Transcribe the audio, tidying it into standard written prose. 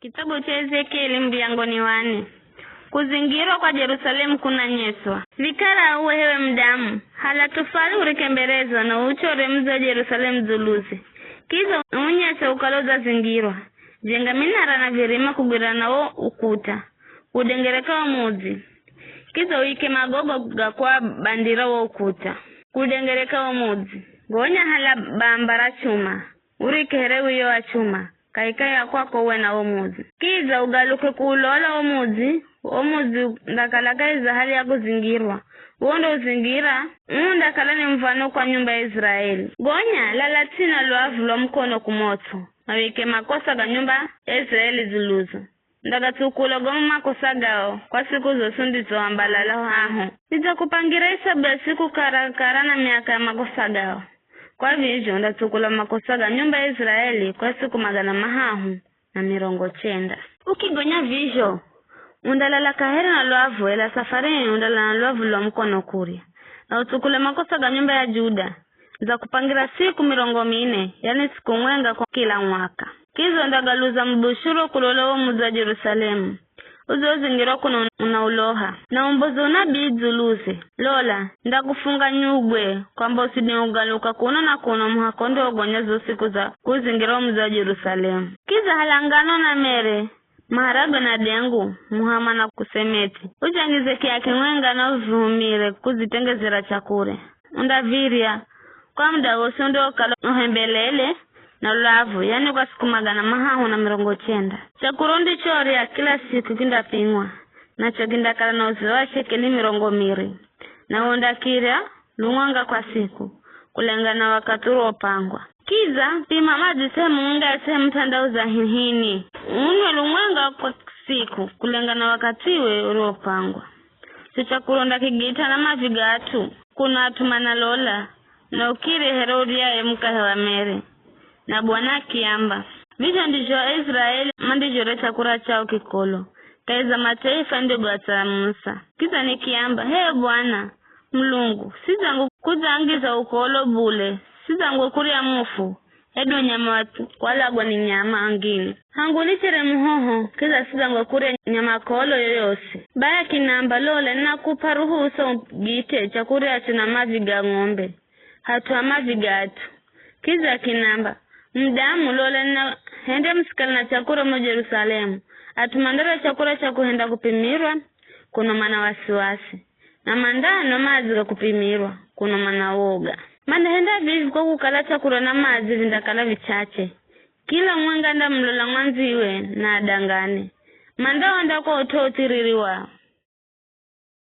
Kitabu cha Ezekieli mlangoni wa 4. Kuzingirwa kwa Yerusalemu kuna nyeswa. Vikara uwe hewe mdamu. Hala tufali urikembelezwa na uchore mzo Yerusalemu zuluzi. Kizo unyese ukaloza zingirwa. Jenga minara na virima kugwirana wo ukuta. Kudengereka wa muzi. Kizo wike magogo gakwa bandira wo ukuta. Kudengereka wa muzi. Gonya hala bambara chuma. Urikeherewe yo wa chuma. Kaikaya kwako uwe na omuzi. Kiza ugaluke kuulola omuzi ndakalakaiza hali ya kuzingirwa. Uondo uzingira, ndakalani mfano kwa nyumba ya Israeli. Gonya lalatina luavu lo mkono kumoto. Mawike makosa ga nyumba ya Israeli zuluzo. Ndagatukula goma makosa gao kwa siku zosundi zoambalala haho. Nita kupangira isabu ya siku karakara na miaka ya makosa gao. Kwa vijyo ndatukula makosa ga nyumba ya Israeli kwa siku 590. Ukigonya vijyo, undalala kahera na luavu ela safari undalala na luavu lo mkono kuri. Na utukule makosa ga nyumba ya Juda. Za kupangira siku 400, yani siku mwenga kwa kila mwaka. Kizo ndagaluza mbushuro kulolowo muza Yerusalemu. Uzo zingiro kuno unauloha. Na umbozo unabii zuluze. Lola, ndakufunga nyugwe kwamba usini ugaluka kuno na kuno muhakondo ugonyazo siku za kuzingiro muza Yerusalemu. Kiza halangano na mere. Maharaga na dengu, muhama na kusemeti. Uchangize kiake mwenga na uvumire kuzitengezera chakure. Undaviria, kwa mda wosi ndo kalo uhembelele na lavu, yani kwa siku 590. Chakurundi chori ya kila siku kinda pingwa. Na chokinda kala na uziwa shekeli 200. Na undakiria lungwanga kwa siku. Kulenga na wakaturu opangwa. Kiza, pima maji sehemu unga sehemu mtandao za hihini. Unwe lungwanga kwa siku. Kulenga na wakatiwe uropangwa. Chichakuronda kigita na mavigatu. Kuna atumana lola. Na ukiri Herodia ya mkahewa mere. Na bwana kiamba. Vija ndijo Israeli mandijore chakura chao kikolo. Kaiza mataifa ndigo ata Musa. Kiza ni kiamba. Hee bwana Mlungu. Sizangu kuzangiza ukolo bule. Sizangu kuria mufu. Edo nyama watu. Wala gwa ni nyama angini. Hangu nichere muhoho. Kiza sizangu kuria nyama kolo yoyose. Baya kinamba lole na kuparuhu uso gite. Chakuria chuna maviga ngombe. Hatu amaviga atu. Kiza kinamba. Mdamu lole na hende msikali na chakura mo Yerusalemu. Atumandara chakura chaku henda kupimirwa. Kuno mana wasiwasi. Na mandano mazi kupimirwa. Kuno mana woga. Manda henda vivi kwa kukala chakura na mazi vindakala vichache. Kila mwenganda mlola mwanziwe na adangane. Manda wanda kwa utotiririwa.